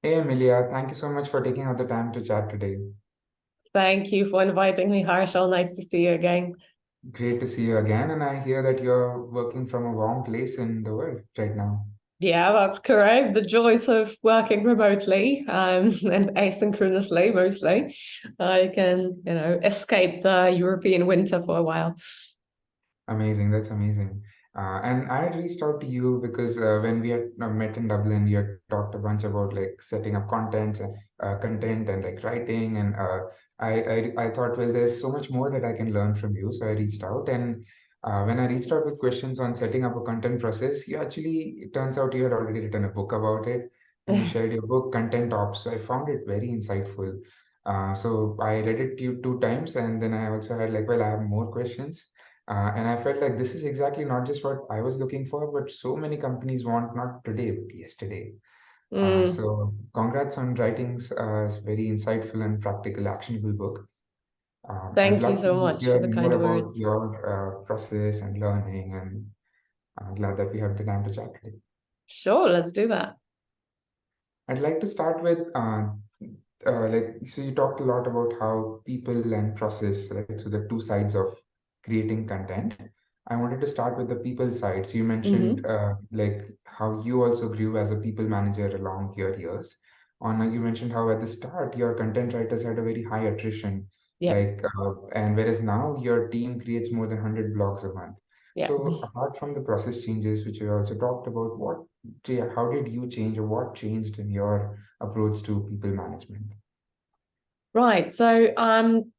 Hey Emilia, thank you so much for taking out the time to chat today. Thank you for inviting me, Harshal. Nice to see you again. Great to see you again, and I hear that you're working from a warm place in the world right now. Yeah, that's correct. The joys of working remotely and asynchronously, mostly. I can, escape the European winter for a while. Amazing, that's amazing. And I had reached out to you because when we had met in Dublin, you had talked a bunch about like setting up content and like writing. And I thought, well, there's so much more that I can learn from you. So I reached out. And when I reached out with questions on setting up a content process, it turns out you had already written a book about it. And you shared your book, Content Ops. So I found it very insightful. So I read it two times, and then I also had like, well, I have more questions. And I felt like this is exactly not just what I was looking for, but so many companies want not today, but yesterday. Mm, So congrats on writing a very insightful and practical, actionable book. I'd thank you love so to much for hear the more kind about words. your process and learning, and I'm glad that we have the time to chat today. Sure, let's do that. I'd like to start with so you talked a lot about how people and process, right? So the two sides of creating content. I wanted to start with the people side. So you mentioned Hmm. like how you also grew as a people manager along your years. You mentioned how at the start your content writers had a very high attrition, Yeah, and whereas now your team creates more than 100 blogs a month. yeah. So apart from the process changes, which we also talked about, how did you change or what changed in your approach to people management? Right. So,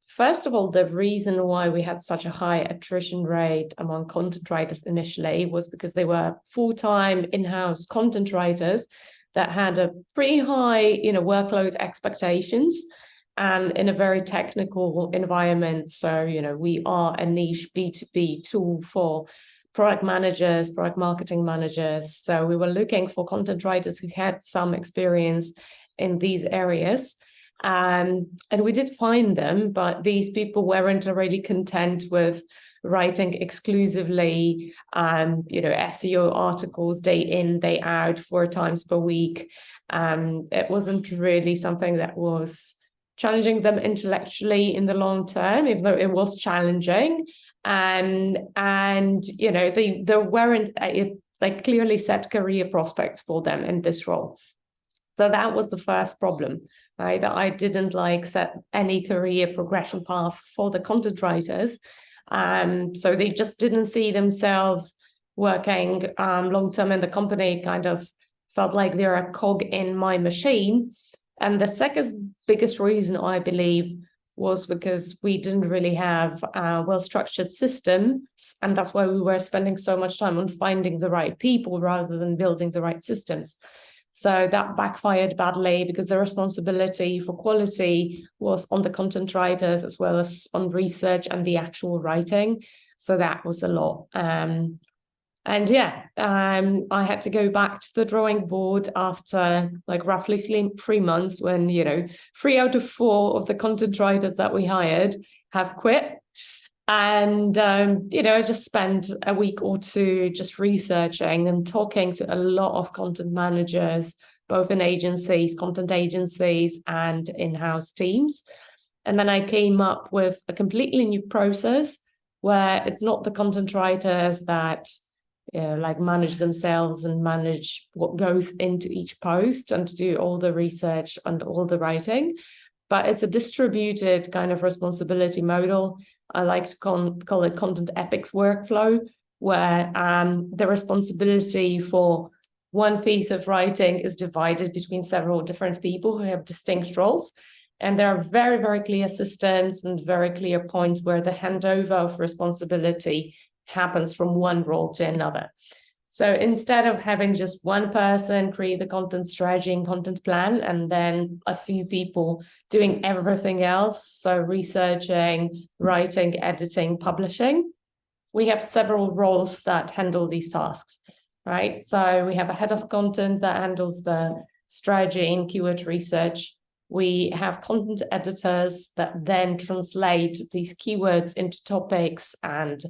first of all, the reason why we had such a high attrition rate among content writers initially was because they were full-time in-house content writers that had a pretty high, workload expectations and in a very technical environment. So, we are a niche B2B tool for product managers, product marketing managers. So we were looking for content writers who had some experience in these areas. And we did find them, but these people weren't already content with writing exclusively, SEO articles day in, day out, 4 times per week. It wasn't really something that was challenging them intellectually in the long term, even though it was challenging. And there weren't like clearly set career prospects for them in this role. So that was the first problem, right? That I didn't like set any career progression path for the content writers. So they just didn't see themselves working long term in the company, kind of felt like they're a cog in my machine. And the second biggest reason, I believe, was because we didn't really have well-structured systems. And that's why we were spending so much time on finding the right people rather than building the right systems. So that backfired badly because the responsibility for quality was on the content writers as well as on research and the actual writing. So that was a lot. I had to go back to the drawing board after like roughly 3 months when, 3 out of 4 of the content writers that we hired have quit. And, I just spent a week or two just researching and talking to a lot of content managers, both in agencies, content agencies, and in-house teams. And then I came up with a completely new process where it's not the content writers that like manage themselves and manage what goes into each post and to do all the research and all the writing, but it's a distributed kind of responsibility model. I like to call it content epics workflow, where the responsibility for one piece of writing is divided between several different people who have distinct roles. And there are very, very clear systems and very clear points where the handover of responsibility happens from one role to another. So instead of having just one person create the content strategy and content plan, and then a few people doing everything else, so researching, writing, editing, publishing, we have several roles that handle these tasks, right? So we have a head of content that handles the strategy and keyword research. We have content editors that then translate these keywords into topics and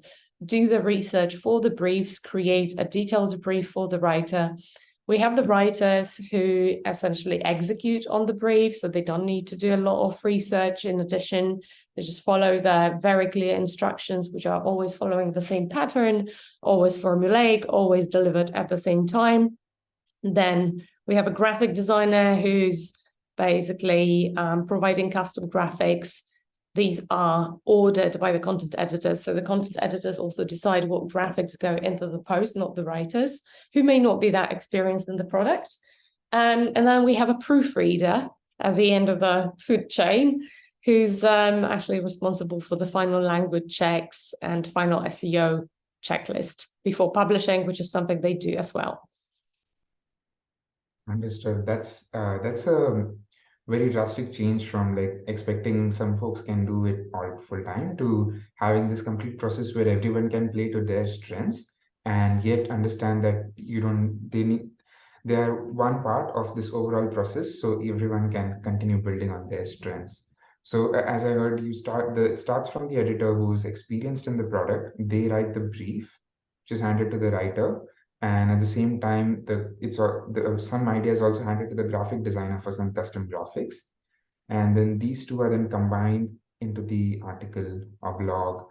do the research for the briefs, create a detailed brief for the writer. We have the writers who essentially execute on the brief, so they don't need to do a lot of research in addition. They just follow the very clear instructions, which are always following the same pattern, always formulaic, always delivered at the same time. Then we have a graphic designer who's basically providing custom graphics. These are ordered by the content editors. So the content editors also decide what graphics go into the post, not the writers, who may not be that experienced in the product. And then we have a proofreader at the end of the food chain, who's actually responsible for the final language checks and final SEO checklist before publishing, which is something they do as well. Understood. That's a very drastic change from like expecting some folks can do it all full time to having this complete process where everyone can play to their strengths and yet understand that they are one part of this overall process, so everyone can continue building on their strengths. So as I heard, it starts from the editor who's experienced in the product. They write the brief, which is handed to the writer, and at the same time some ideas also handed to the graphic designer for some custom graphics, and then these two are then combined into the article or blog,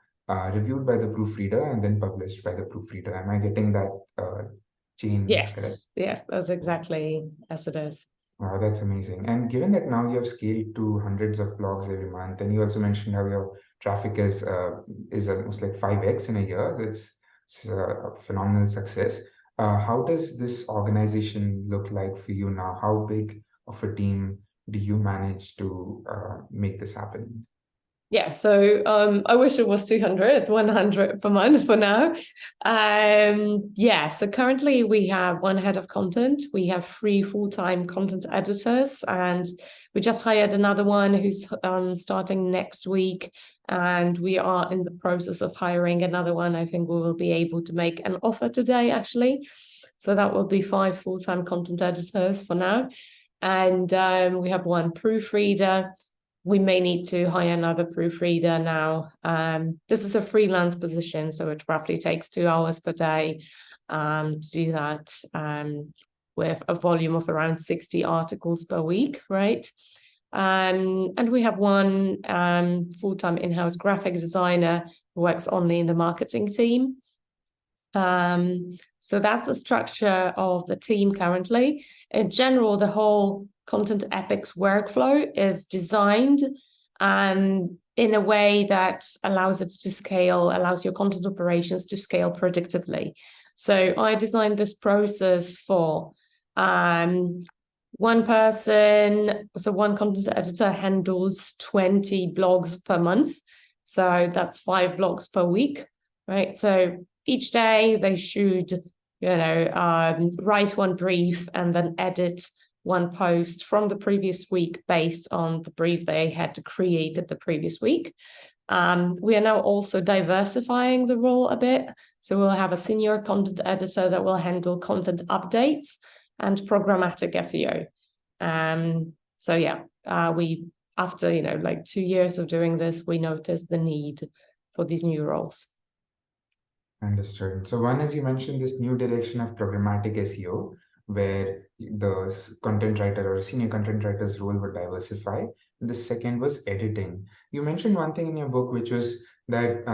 reviewed by the proofreader and then published by the proofreader. Am I getting that chain correct? Yes, that's exactly as it is. Wow, that's amazing. And given that now you have scaled to hundreds of blogs every month, and you also mentioned how your traffic is almost like 5x in a year, it's a phenomenal success. How does this organization look like for you now? How big of a team do you manage to make this happen? Yeah, so I wish it was 200. It's 100 per month for now. Yeah, so currently we have one head of content. We have 3 full-time content editors, and we just hired another one who's starting next week. And we are in the process of hiring another one. I think we will be able to make an offer today, actually. So that will be 5 full-time content editors for now. And we have 1 proofreader. We may need to hire another proofreader now. This is a freelance position, so it roughly takes 2 hours per day to do that with a volume of around 60 articles per week, right? And we have 1 full-time in-house graphic designer who works only in the marketing team. So that's the structure of the team currently. In general, the whole Content Epics workflow is designed in a way that allows it to scale, allows your content operations to scale predictably. So I designed this process for 1 person. So 1 content editor handles 20 blogs per month. So that's 5 blogs per week, right? So each day they should, write 1 brief and then edit 1 post from the previous week based on the brief they had created the previous week. We are now also diversifying the role a bit. So we'll have a senior content editor that will handle content updates and programmatic SEO. So yeah, we, after, like 2 years of doing this, we noticed the need for these new roles. Understood. So one is you mentioned this new direction of programmatic SEO, where the content writer or senior content writer's role would diversify. And the second was editing. You mentioned one thing in your book, which was that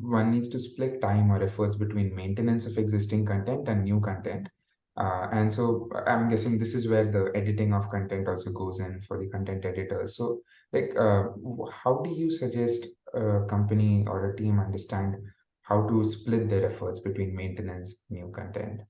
one needs to split time or efforts between maintenance of existing content and new content. And so I'm guessing this is where the editing of content also goes in for the content editors. So how do you suggest a company or a team understand how to split their efforts between maintenance and new content?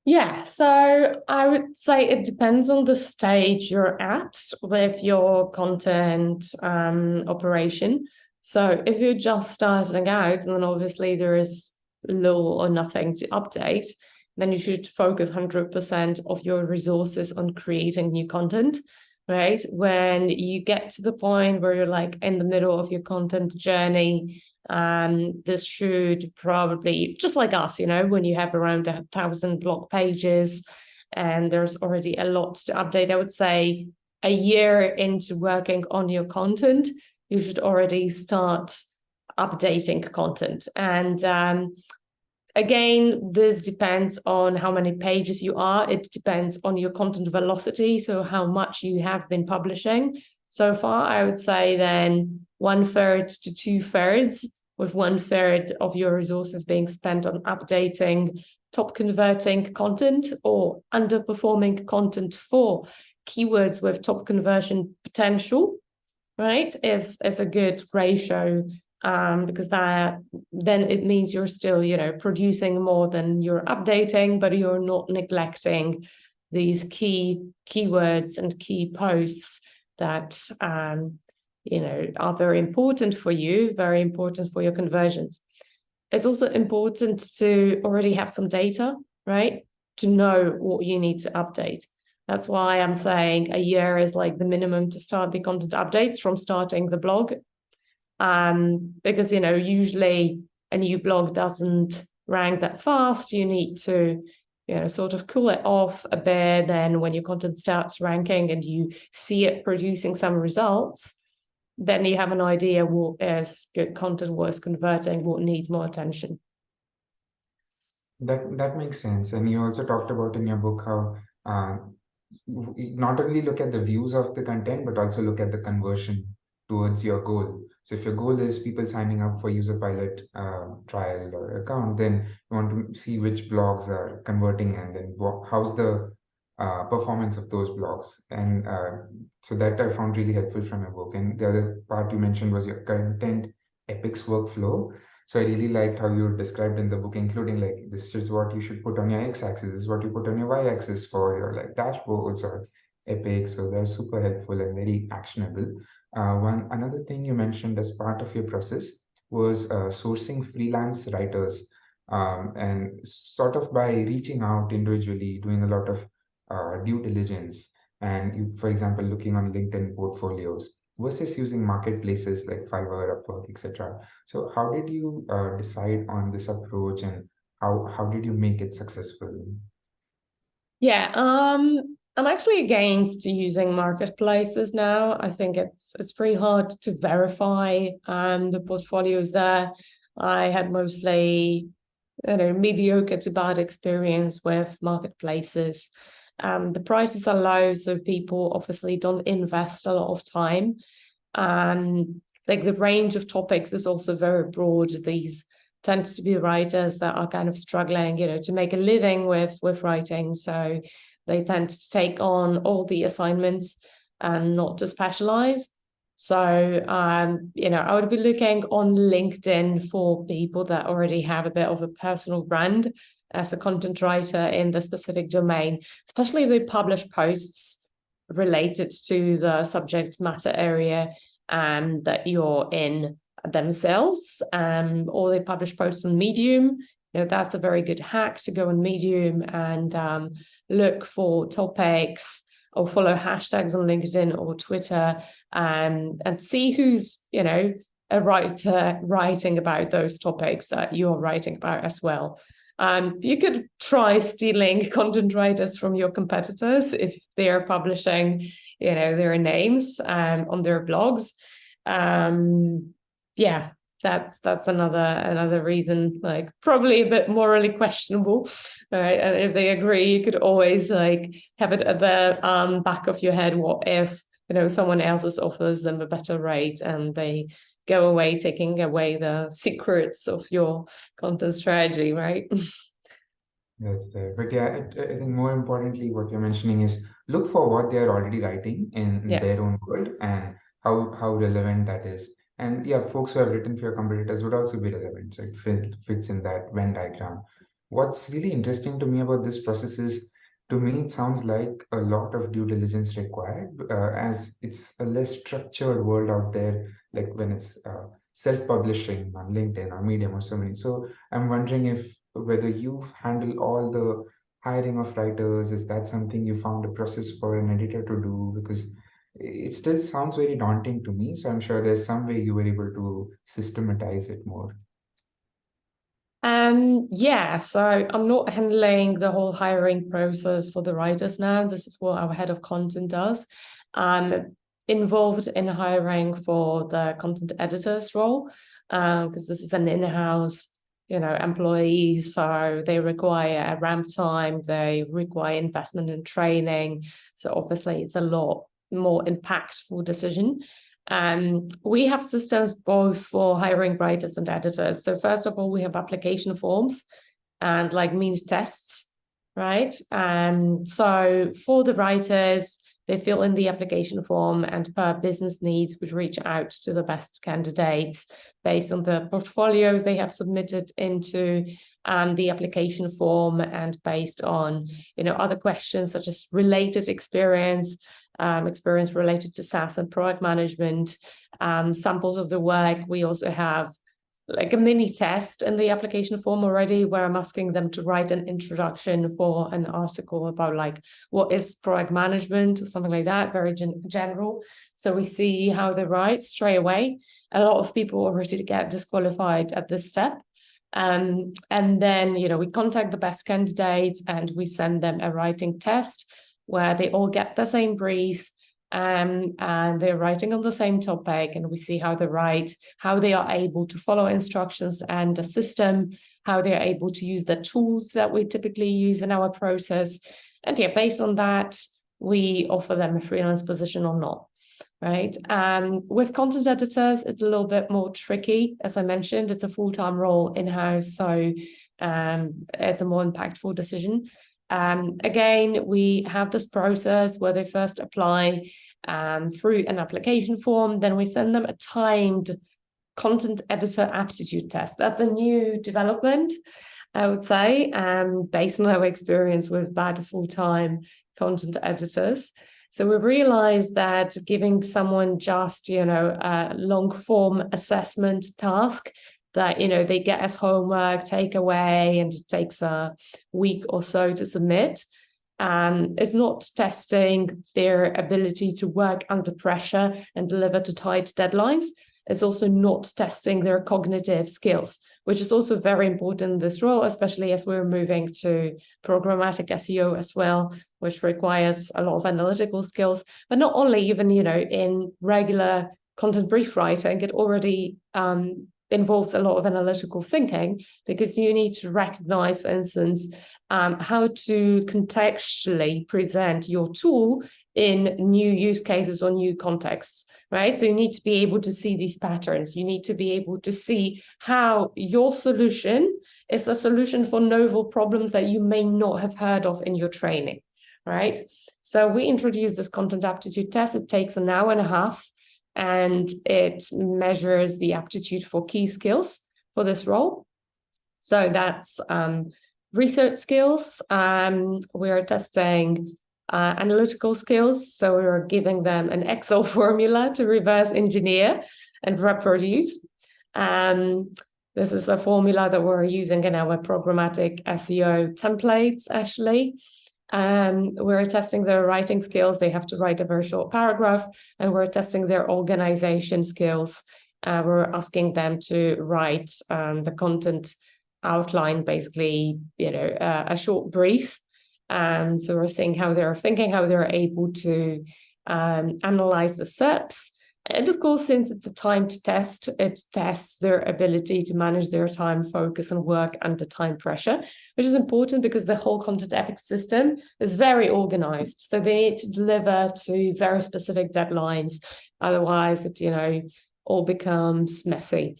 Yeah, so I would say it depends on the stage you're at with your content operation. So if you're just starting out, then obviously there is little or nothing to update. Then you should focus 100% of your resources on creating new content, right? When you get to the point where you're like in the middle of your content journey, this should probably, just like us, when you have around 1,000 blog pages and there's already a lot to update, I would say a year into working on your content, you should already start updating content. And Again, this depends on how many pages you are. It depends on your content velocity, so how much you have been publishing so far. I would say then 1/3 to 2/3, with 1/3 of your resources being spent on updating top converting content or underperforming content for keywords with top conversion potential, right, is a good ratio. Because then it means you're still, producing more than you're updating, but you're not neglecting these keywords and key posts that are very important for you, very important for your conversions. It's also important to already have some data, right, to know what you need to update. That's why I'm saying a year is like the minimum to start the content updates from starting the blog. Because usually a new blog doesn't rank that fast. You need to sort of cool it off a bit. Then when your content starts ranking and you see it producing some results, then you have an idea what is good content, what is converting, what needs more attention. That makes sense. And you also talked about in your book how not only look at the views of the content, but also look at the conversion towards your goal. So if your goal is people signing up for Userpilot trial or account, then you want to see which blogs are converting and then how's the performance of those blogs. And so that I found really helpful from your book. And the other part you mentioned was your content epics workflow. So I really liked how you described in the book, including like this is what you should put on your x-axis, this is what you put on your y-axis for your like dashboards or epics. So they're super helpful and very actionable. Another thing you mentioned as part of your process was sourcing freelance writers, and sort of by reaching out individually, doing a lot of due diligence, and you, for example, looking on LinkedIn portfolios versus using marketplaces like Fiverr, Upwork, etc. So how did you decide on this approach, and how did you make it successful? Yeah, I'm actually against using marketplaces now. I think it's pretty hard to verify the portfolios there. I had mostly mediocre to bad experience with marketplaces. The prices are low, so people obviously don't invest a lot of time. Like the range of topics is also very broad. These tends to be writers that are kind of struggling, to make a living with writing. So they tend to take on all the assignments and not to specialize. So, I would be looking on LinkedIn for people that already have a bit of a personal brand as a content writer in the specific domain, especially if they publish posts related to the subject matter area that you're in themselves, or they publish posts on Medium. That's a very good hack to go on Medium and look for topics or follow hashtags on LinkedIn or Twitter, and see who's a writer writing about those topics that you're writing about as well. You could try stealing content writers from your competitors if they are publishing their names on their blogs. Yeah, that's another reason, like probably a bit morally questionable, right? And if they agree, you could always like have it at the back of your head. What if someone else offers them a better rate and they go away taking away the secrets of your content strategy, right? That's there. But yeah, I think more importantly, what you're mentioning is look for what they're already writing in Yeah. their own world and how relevant that is. And yeah, folks who have written for your competitors would also be relevant. So it fits in that Venn diagram. What's really interesting to me about this process is, to me, it sounds like a lot of due diligence required, as it's a less structured world out there, like when it's self-publishing on LinkedIn or Medium or so many. So I'm wondering if whether you handle all the hiring of writers, is that something you found a process for an editor to do? Because it still sounds very daunting to me. So I'm sure there's some way you were able to systematize it more. Yeah, so I'm not handling the whole hiring process for the writers now. This is what our head of content does. I'm involved in hiring for the content editors role, because this is an in-house employees, so they require ramp time, they require investment in training. So obviously it's a lot more impactful decision. We have systems both for hiring writers and editors. So first of all, we have application forms and like mini tests, right? So for the writers, they fill in the application form, and per business needs, we reach out to the best candidates based on the portfolios they have submitted into the application form, and based on other questions such as related experience, experience related to SaaS and product management, samples of the work. We also have like a mini test in the application form already, where I'm asking them to write an introduction for an article about like what is product management or something like that, very general. So we see how they write straight away. A lot of people already get disqualified at this step. And then, we contact the best candidates and we send them a writing test where they all get the same brief, and they're writing on the same topic, and we see how they write, how they are able to follow instructions and the system, how they're able to use the tools that we typically use in our process. And based on that, we offer them a freelance position or not, right? With content editors, it's a little bit more tricky. As I mentioned, it's a full-time role in-house, so it's a more impactful decision. Again, we have this process where they first apply through an application form, then we send them a timed content editor aptitude test. That's a new development, I would say, based on our experience with bad full-time content editors. So we realized that giving someone just, a long form assessment task that, they get as homework, take away, and it takes a week or so to submit, is not testing their ability to work under pressure and deliver to tight deadlines. It's also not testing their cognitive skills, which is also very important in this role, especially as we're moving to programmatic SEO as well, which requires a lot of analytical skills. But not only, even, in regular content brief writing, it already involves a lot of analytical thinking, because you need to recognize, for instance, how to contextually present your tool in new use cases or new contexts, right? So you need to be able to see these patterns. You need to be able to see how your solution is a solution for novel problems that you may not have heard of in your training, right? So we introduced this content aptitude test. It takes an hour and a half, and it measures the aptitude for key skills for this role. So that's research skills. We're testing analytical skills. So we're giving them an Excel formula to reverse engineer and reproduce. This is the formula that we're using in our programmatic SEO templates, actually. We're testing their writing skills. They have to write a very short paragraph, and we're testing their organization skills. We're asking them to write the content outline, basically, a short brief. So we're seeing how they're thinking, how they're able to analyze the SERPs. And of course, since it's a timed test, it tests their ability to manage their time, focus, and work under time pressure, which is important because the whole content epic system is very organized. So they need to deliver to very specific deadlines. Otherwise, it, all becomes messy.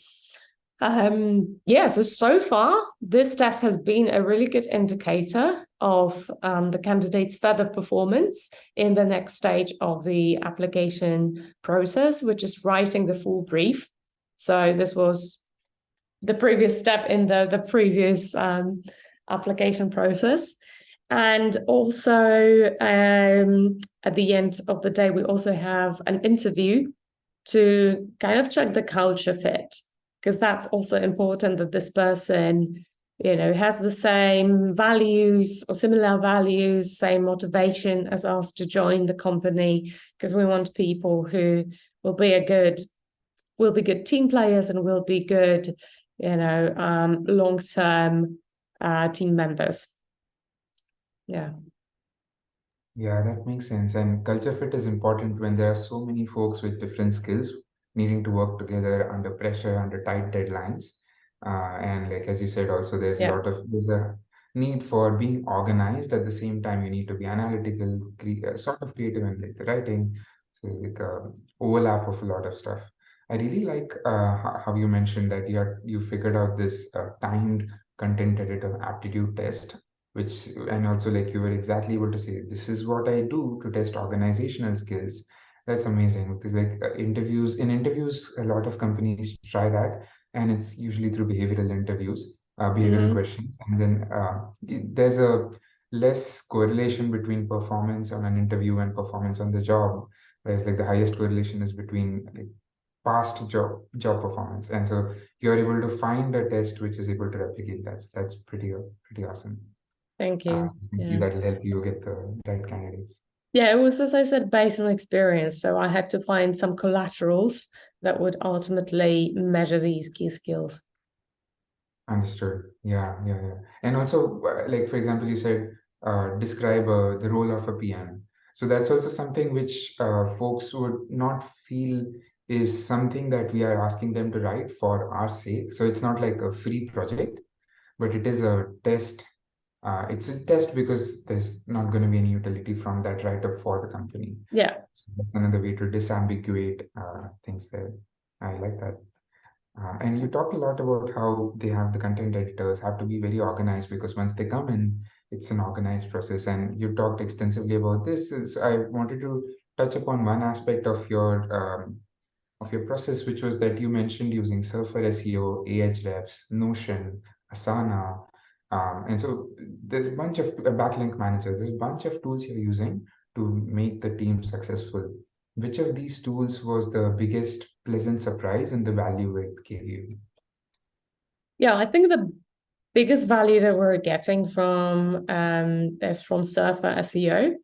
So far, this test has been a really good indicator of the candidate's further performance in the next stage of the application process, which is writing the full brief. So this was the previous step in the previous application process. And also at the end of the day, we also have an interview to kind of check the culture fit, because that's also important, that this person, has the same values or similar values, same motivation as us to join the company, because we want people who will be good team players and will be good, long-term team members. Yeah. Yeah, that makes sense. And culture fit is important when there are so many folks with different skills needing to work together under pressure, under tight deadlines. And like as you said, also Yeah. there's a need for being organized. At the same time, you need to be analytical, sort of creative in like the writing. So it's like a overlap of a lot of stuff. I really like how you mentioned that you figured out this timed content editor aptitude test, which and also like you were exactly able to say this is what I do to test organizational skills. That's amazing because like interviews, a lot of companies try that, and it's usually through behavioral interviews, behavioral Hmm. questions, and then there's a less correlation between performance on an interview and performance on the job, whereas like the highest correlation is between like past job performance, and so you're able to find a test which is able to replicate that. So that's pretty awesome. Thank you. So you can see Yeah. that'll help you get the right candidates. Yeah, it was, as I said, based on experience. So I had to find some collaterals that would ultimately measure these key skills. Understood. Yeah. And also, like for example, you said describe the role of a PM. So that's also something which folks would not feel is something that we are asking them to write for our sake. So it's not like a free project, but it is a test. It's a test because there's not going to be any utility from that write-up for the company. Yeah. So that's another way to disambiguate things there. I like that. And you talk a lot about how they have the content editors have to be very organized because once they come in, it's an organized process. And you talked extensively about this. So I wanted to touch upon one aspect of your process, which was that you mentioned using Surfer SEO, Ahrefs, Notion, Asana. And so there's a bunch of backlink managers, there's a bunch of tools you're using to make the team successful. Which of these tools was the biggest pleasant surprise and the value it gave you? Yeah, I think the biggest value that we're getting from is from Surfer SEO.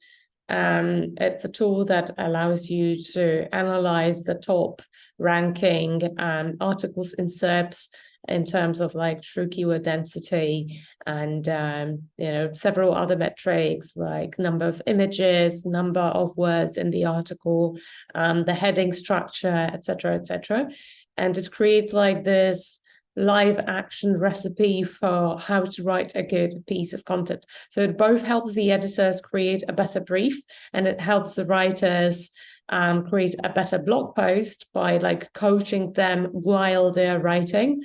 It's a tool that allows you to analyze the top ranking articles in SERPs in terms of like true keyword density and several other metrics like number of images, number of words in the article, the heading structure, etc., etc. And it creates like this live action recipe for how to write a good piece of content. So it both helps the editors create a better brief, and it helps the writers create a better blog post by like coaching them while they're writing.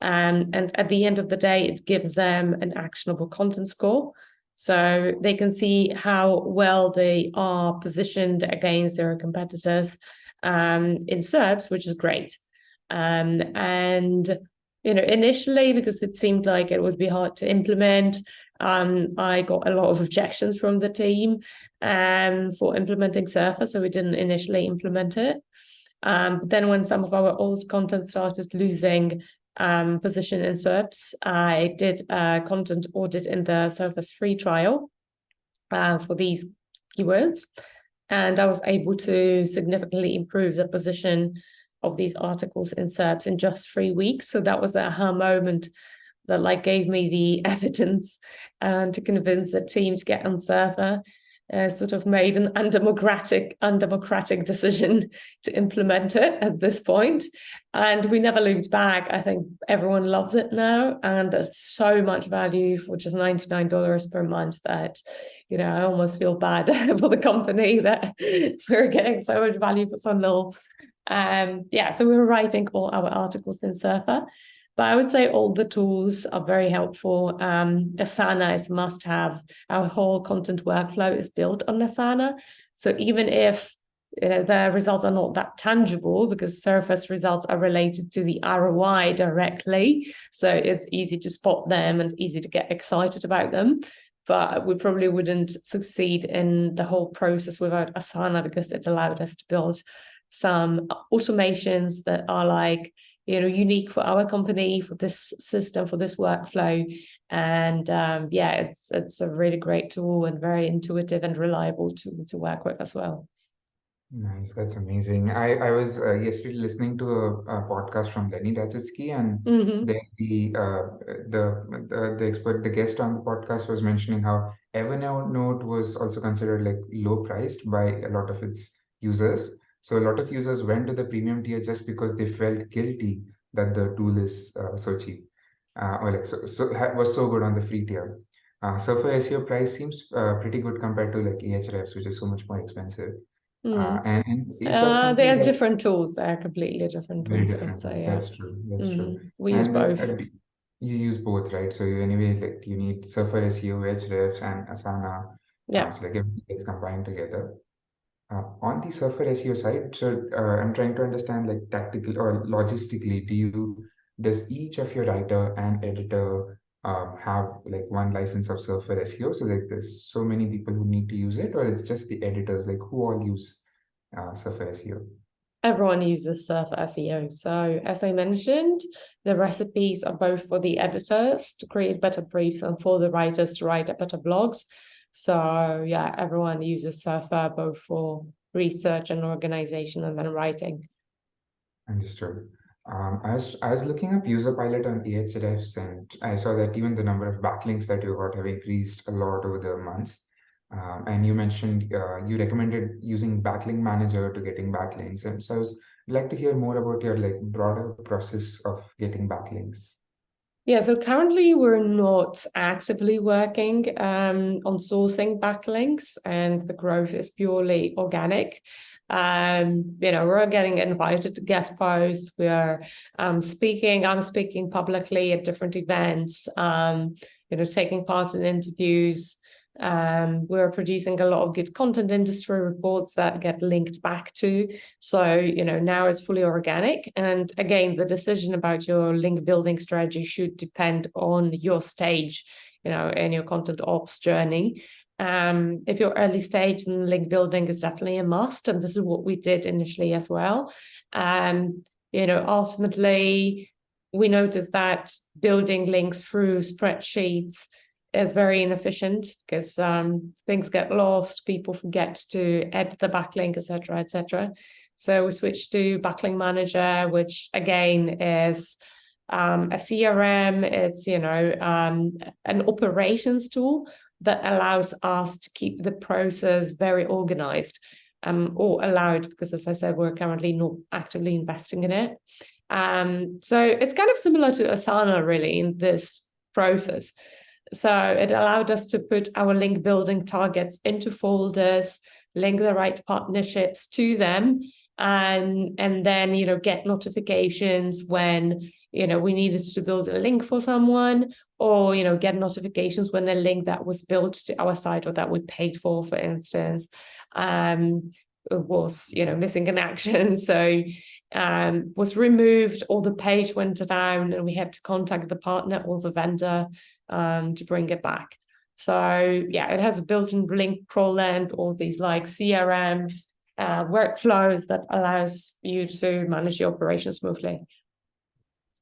And at the end of the day, it gives them an actionable content score. So they can see how well they are positioned against their competitors in SERPs, which is great. And initially, because it seemed like it would be hard to implement, I got a lot of objections from the team for implementing Surfer, so we didn't initially implement it. But then when some of our old content started losing position in SERPs, I did a content audit in the Surface free trial for these keywords, and I was able to significantly improve the position of these articles in SERPs in just 3 weeks. So that was the aha moment that like gave me the evidence and to convince the team to get on Surfer. Sort of made an undemocratic decision to implement it at this point, and we never looked back. I think everyone loves it now, and it's so much value for just $99 per month that I almost feel bad for the company that we're getting so much value for so little. So we were writing all our articles in Surfer, but I would say all the tools are very helpful. Asana is a must-have. Our whole content workflow is built on Asana. So even if the results are not that tangible, because Surface results are related to the ROI directly, so it's easy to spot them and easy to get excited about them. But we probably wouldn't succeed in the whole process without Asana, because it allowed us to build some automations that are like unique for our company, for this system, for this workflow. And it's a really great tool and very intuitive and reliable to work with as well. Nice, that's amazing. I was yesterday listening to a podcast from Lenny Rajitsky, and Mm-hmm. there the expert, the guest on the podcast was mentioning how Evernote was also considered like low priced by a lot of its users. So a lot of users went to the premium tier just because they felt guilty that the tool is so cheap. or like was so good on the free tier. Surfer SEO price seems pretty good compared to like Ahrefs, which is so much more expensive. Mm. And is that They something are that different tools. They are completely different very tools. different So tools? yeah, That's true. That's true. we use And both. you use both, right? So you anyway, like you need Surfer SEO, Ahrefs, and Asana. Yeah. So like everything gets combined together. On the Surfer SEO side, so I'm trying to understand like tactical or logistically, does each of your writer and editor have like one license of Surfer SEO? So like there's so many people who need to use it, or it's just the editors, like who all use Surfer SEO? Everyone uses Surf SEO. So as I mentioned, the recipes are both for the editors to create better briefs and for the writers to write better blogs. So yeah, everyone uses Surfer both for research and organization and then writing. Understood. I was looking up Userpilot on Ahrefs, and I saw that even the number of backlinks that you got have increased a lot over the months. And you mentioned you recommended using Backlink Manager to getting backlinks, and so I'd like to hear more about your like broader process of getting backlinks. Yeah, so currently we're not actively working on sourcing backlinks, and the growth is purely organic. We're getting invited to guest posts. I'm speaking publicly at different events, taking part in interviews. We're producing a lot of good content industry reports that get linked back to. So, now it's fully organic. And again, the decision about your link building strategy should depend on your stage, in your content ops journey. If you're early stage, then link building is definitely a must. And this is what we did initially as well. Ultimately, we noticed that building links through spreadsheets is very inefficient because things get lost, people forget to add the backlink, etc., etc. So we switched to Backlink Manager, which again is a CRM. It's an operations tool that allows us to keep the process very organized, or allowed, because as I said, we're currently not actively investing in it. So it's kind of similar to Asana, really, in this process. So it allowed us to put our link building targets into folders, link the right partnerships to them, and then get notifications when we needed to build a link for someone, or get notifications when a link that was built to our site or that we paid for instance, was missing in action. So was removed, or the page went down and we had to contact the partner or the vendor to bring it back. So yeah, it has a built-in link crawler and all these like CRM workflows that allows you to manage your operation smoothly.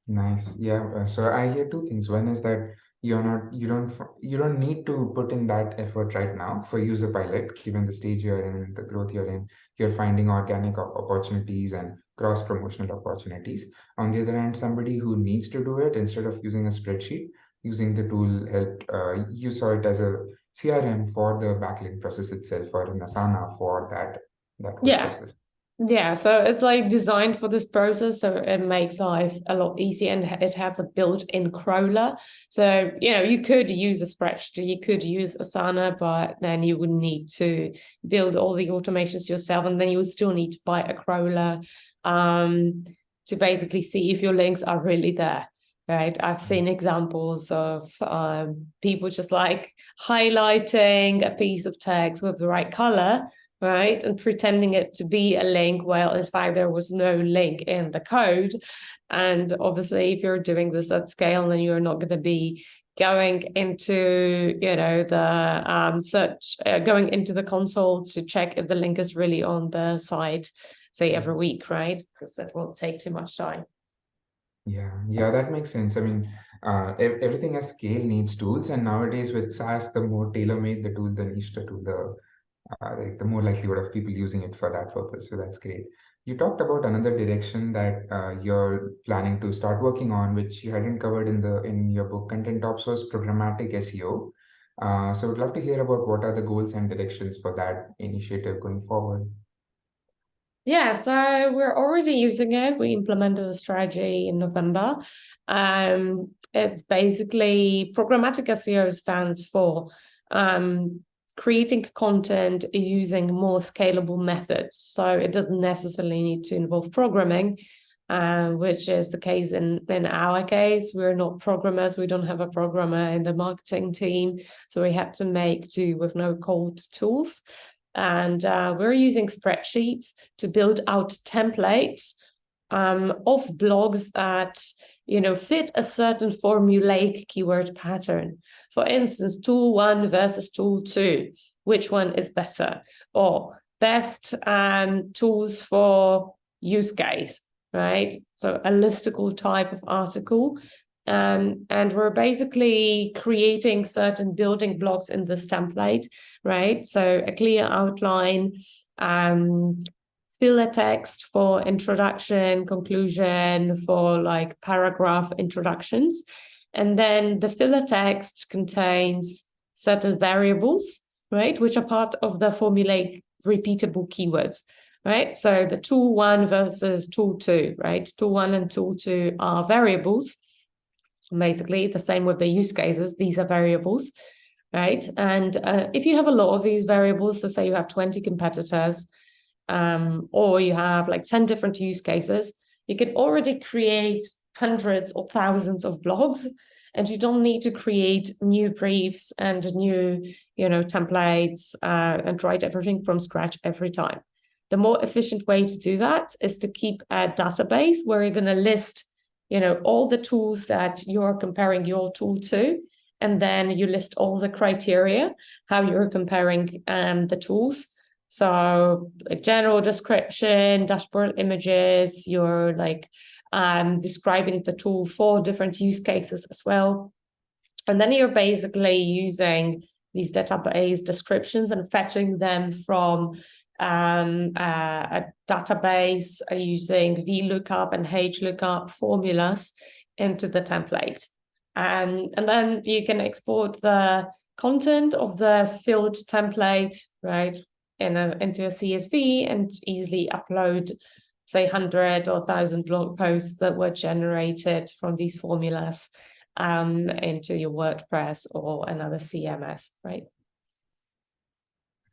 Nice. Yeah. So I hear two things. One is that you don't need to put in that effort right now for user pilot, given the stage you're in, the growth you're in. You're finding organic opportunities and cross promotional opportunities. On the other hand, somebody who needs to do it instead of using a spreadsheet, using the tool helped. You saw it as a CRM for the backlink process itself, or an Asana for that whole Yeah. process. Yeah, so it's like designed for this process, so it makes life a lot easier, and it has a built-in crawler. So, you could use a spreadsheet, you could use Asana, but then you would need to build all the automations yourself, and then you would still need to buy a crawler to basically see if your links are really there. Right. I've seen examples of people just like highlighting a piece of text with the right color, right, and pretending it to be a link, while in fact there was no link in the code. And obviously, if you're doing this at scale, then you're not going to be going into the search, going into the console to check if the link is really on the site, say every week, right? Because it won't take too much time. Yeah, that makes sense. I mean, everything at scale needs tools, and nowadays with SaaS, the more tailor-made the tool, the niche the tool, the more likelihood of people using it for that purpose. So that's great. You talked about another direction that you're planning to start working on, which you hadn't covered in your book. Content Ops was programmatic SEO. So I'd love to hear about what are the goals and directions for that initiative going forward. Yeah, so we're already using it. We implemented the strategy in November. It's basically programmatic SEO stands for creating content using more scalable methods. So it doesn't necessarily need to involve programming, which is the case in our case. We're not programmers. We don't have a programmer in the marketing team. So we had to make do with no-code tools. And we're using spreadsheets to build out templates of blogs that fit a certain formulaic keyword pattern. For instance, tool 1 versus tool 2, which one is better? Or best tools for use case, right? So a listicle type of article. And we're basically creating certain building blocks in this template, right? So a clear outline, filler text for introduction, conclusion, for like paragraph introductions. And then the filler text contains certain variables, right, which are part of the formulaic repeatable keywords, right? So the tool 1 versus tool 2, right? Tool 1 and tool 2 are variables. Basically, the same with the use cases. These are variables, right? And if you have a lot of these variables, so say you have 20 competitors, or you have like 10 different use cases, you can already create hundreds or thousands of blogs, and you don't need to create new briefs and new, templates and write everything from scratch every time. The more efficient way to do that is to keep a database where you're going to list, all the tools that you're comparing your tool to, and then you list all the criteria, how you're comparing the tools. So like general description, dashboard images, you're like describing the tool for different use cases as well. And then you're basically using these database descriptions and fetching them from a database using VLOOKUP and HLOOKUP formulas into the template. And then you can export the content of the filled template, right, into a CSV and easily upload, say, 100 or 1,000 blog posts that were generated from these formulas into your WordPress or another CMS, right?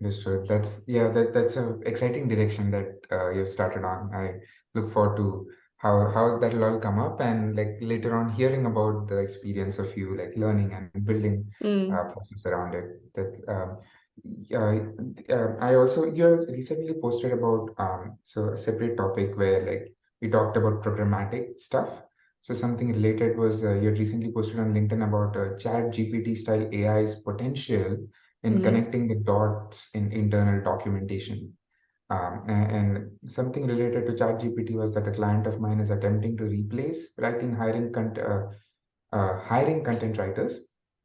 Understood. That's an exciting direction that you've started on. I look forward to how that'll all come up, and like later on hearing about the experience of you like learning and building process around it. I also you recently posted about so a separate topic where like we talked about programmatic stuff. So something related was you had recently posted on LinkedIn about Chat GPT style AI's potential in connecting the dots in internal documentation. And something related to ChatGPT was that a client of mine is attempting to replace hiring content writers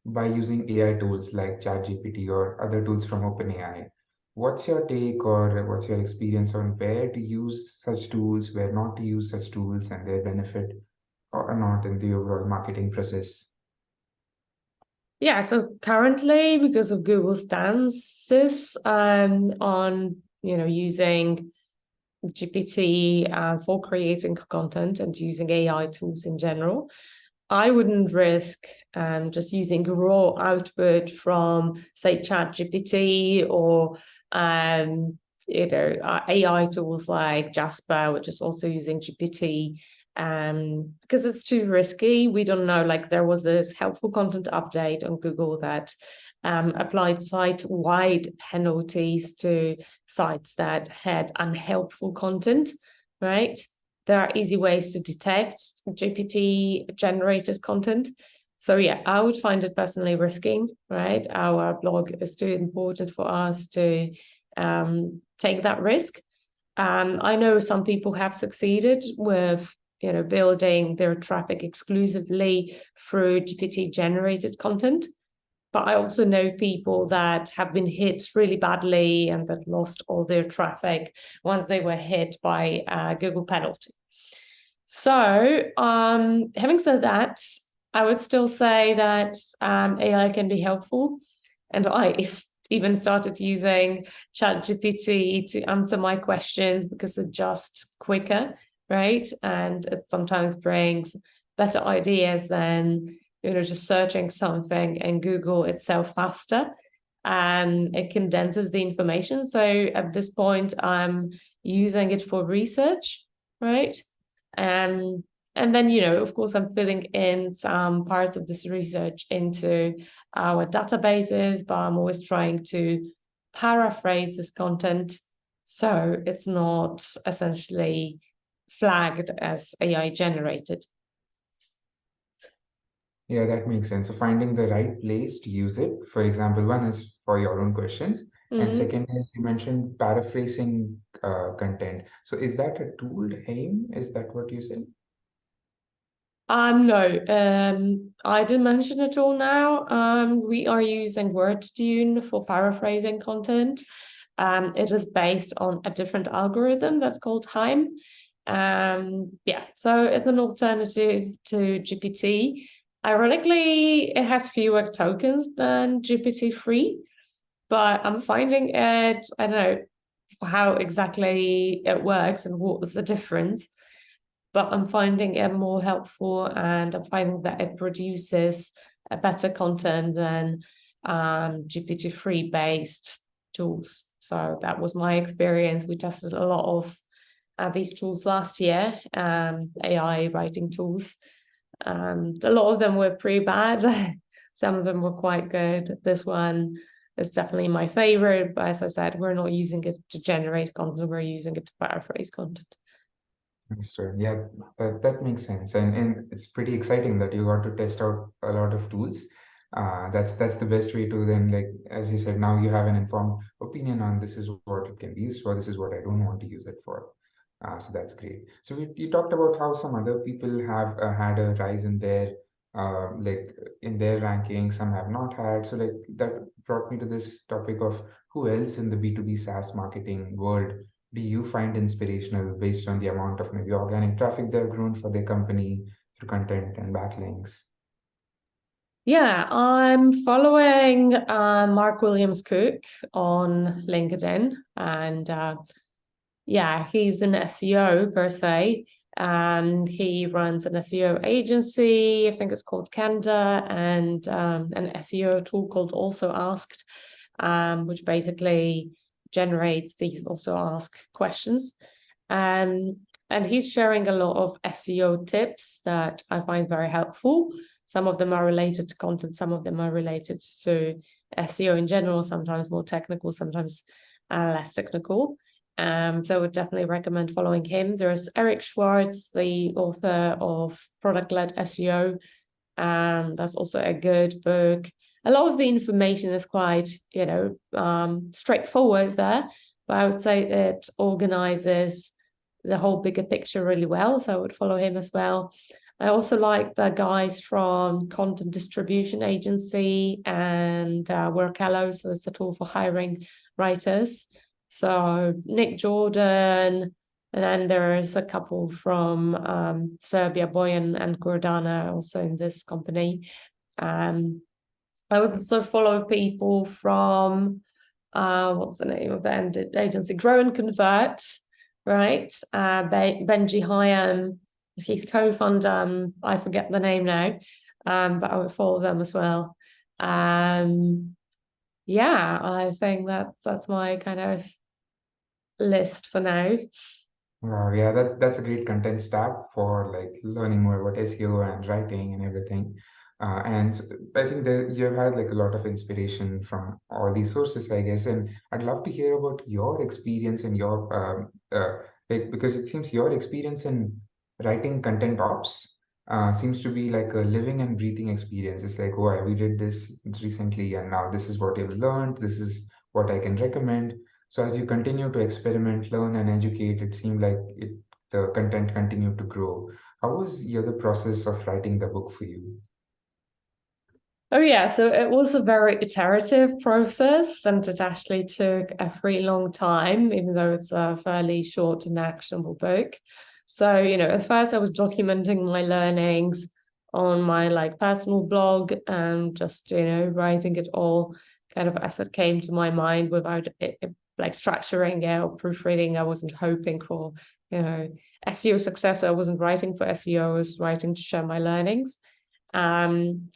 by using AI tools like ChatGPT or other tools from OpenAI. What's your take or what's your experience on where to use such tools, where not to use such tools, and their benefit or not in the overall marketing process? Yeah, so currently, because of Google's stances on using GPT for creating content and using AI tools in general, I wouldn't risk just using raw output from, say, ChatGPT or AI tools like Jasper, which is also using GPT. Because it's too risky. We don't know, like there was this helpful content update on Google that applied site-wide penalties to sites that had unhelpful content, right? There are easy ways to detect GPT-generated content. So yeah, I would find it personally risking, right? Our blog is too important for us to take that risk. I know some people have succeeded with building their traffic exclusively through GPT-generated content. But I also know people that have been hit really badly and that lost all their traffic once they were hit by Google penalty. So having said that, I would still say that AI can be helpful. And I even started using ChatGPT to answer my questions because it's just quicker, right? And it sometimes brings better ideas than, just searching something in Google itself faster. It condenses the information. So at this point, I'm using it for research, right? And then, of course, I'm filling in some parts of this research into our databases, but I'm always trying to paraphrase this content so it's not essentially flagged as AI generated. Yeah, that makes sense. So finding the right place to use it. For example, one is for your own questions, and second is you mentioned paraphrasing content. So is that a tool, AIM? Is that what you said? No, I didn't mention it all now. We are using WordTune for paraphrasing content. It is based on a different algorithm that's called HIME. Yeah, so it's an alternative to GPT. Ironically, it has fewer tokens than GPT-3, but I'm finding it, I don't know how exactly it works and what was the difference, but I'm finding it more helpful, and I'm finding that it produces a better content than GPT-3 based tools. So that was my experience. We tested a lot of these tools last year, AI writing tools. A lot of them were pretty bad. Some of them were quite good. This one is definitely my favorite, but as I said, we're not using it to generate content, we're using it to paraphrase content. Understood. Yeah, that makes sense. And it's pretty exciting that you got to test out a lot of tools. That's the best way to then, like, as you said, now you have an informed opinion on this is what it can be used for, this is what I don't want to use it for. So that's great. So you talked about how some other people have had a rise in their like in their ranking, some have not had. So like that brought me to this topic of who else in the B2B SaaS marketing world do you find inspirational based on the amount of maybe organic traffic they've grown for their company through content and backlinks? Yeah, I'm following Mark Williams Cook on LinkedIn, and yeah, he's an SEO per se, and he runs an SEO agency. I think it's called Canada, and an SEO tool called Also Asked, which basically generates these Also Ask questions. And he's sharing a lot of SEO tips that I find very helpful. Some of them are related to content, some of them are related to SEO in general, sometimes more technical, sometimes less technical. So I would definitely recommend following him. There's Eric Schwartz, the author of Product-Led SEO. That's also a good book. A lot of the information is quite, straightforward there, but I would say it organizes the whole bigger picture really well. So I would follow him as well. I also like the guys from Content Distribution Agency and Workello. So it's a tool for hiring writers. So Nick Jordan, and then there's a couple from Serbia, Boyan and Gordana, also in this company. I would also follow people from, what's the name of the agency? Grow and Convert, right? Benji Hyam, he's co-founder, I forget the name now, but I would follow them as well. Yeah, I think that's my kind of list for now. Wow, yeah, that's a great content stack for like learning more about SEO and writing and everything. I think that you've had like a lot of inspiration from all these sources, I guess. And I'd love to hear about your experience and your like because it seems your experience in writing content ops seems to be like a living and breathing experience. It's like, oh, we did this recently, and now this is what I've learned. This is what I can recommend. So as you continue to experiment, learn, and educate, it seemed like the content continued to grow. How was the other process of writing the book for you? Oh yeah, so it was a very iterative process, and it actually took a pretty long time, even though it's a fairly short and actionable book. So, at first I was documenting my learnings on my like personal blog and just, writing it all kind of as it came to my mind without it like structuring it or proofreading. I wasn't hoping for, SEO success. I wasn't writing for SEO. I was writing to share my learnings. And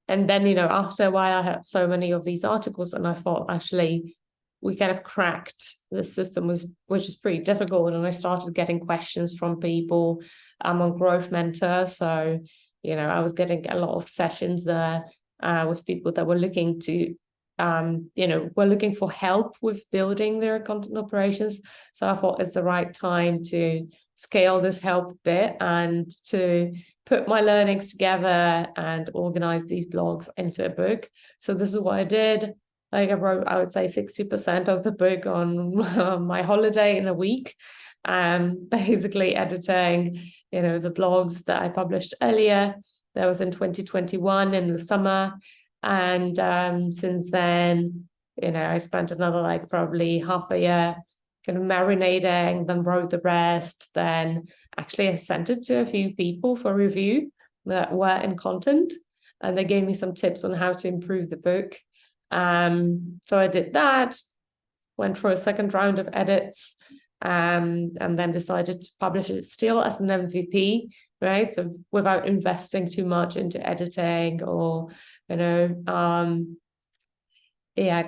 then, after a while, I had so many of these articles, and I thought, actually, we kind of cracked the system, which is pretty difficult. And I started getting questions from people. I'm on Growth Mentor, so I was getting a lot of sessions there with people that were looking to, were looking for help with building their content operations. So I thought it's the right time to scale this help bit and to put my learnings together and organize these blogs into a book. So this is what I did. Like I wrote, I would say 60% of the book on my holiday in a week, basically editing, the blogs that I published earlier. That was in 2021 in the summer. And since then, I spent another probably half a year kind of marinating, then wrote the rest. Then actually I sent it to a few people for review that were in content, and they gave me some tips on how to improve the book. So I did that, went for a second round of edits, and then decided to publish it still as an MVP, right? So without investing too much into editing or,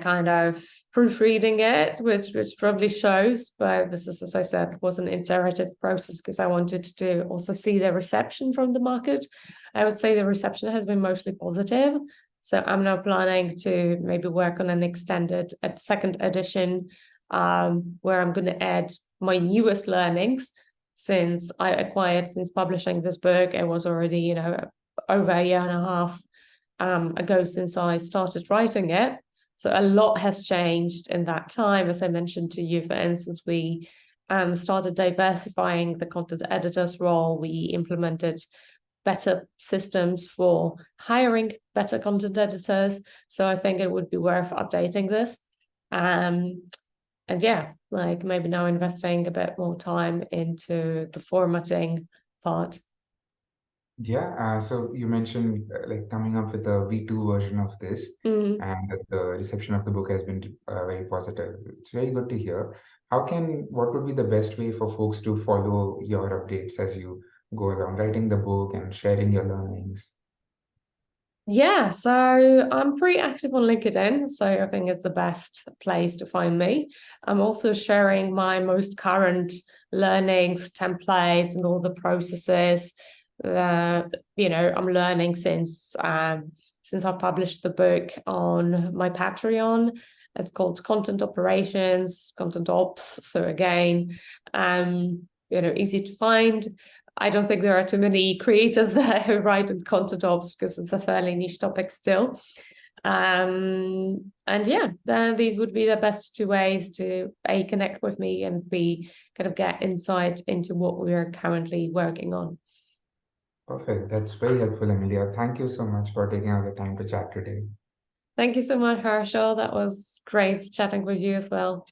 kind of proofreading it, which probably shows, but this is, as I said, was an iterative process because I wanted to also see the reception from the market. I would say the reception has been mostly positive. So I'm now planning to maybe work on an extended second edition where I'm going to add my newest learnings since publishing this book. It was already, over a year and a half ago since I started writing it. So a lot has changed in that time. As I mentioned to you, for instance, we started diversifying the content editor's role. We implemented better systems for hiring better content editors. So I think it would be worth updating this. And maybe now investing a bit more time into the formatting part. Yeah, so you mentioned coming up with a V2 version of this, and that the reception of the book has been very positive. It's very good to hear. What would be the best way for folks to follow your updates as you go around writing the book and sharing your learnings? Yeah, so I'm pretty active on LinkedIn, so I think it's the best place to find me. I'm also sharing my most current learnings, templates, and all the processes that I'm learning since I published the book on my Patreon. It's called Content Operations, Content Ops. So again, easy to find. I don't think there are too many creators there who write in content ops because it's a fairly niche topic still. Then these would be the best two ways to connect with me and kind of get insight into what we are currently working on. Perfect. That's very helpful, Emilia. Thank you so much for taking out the time to chat today. Thank you so much, Harshal. That was great chatting with you as well.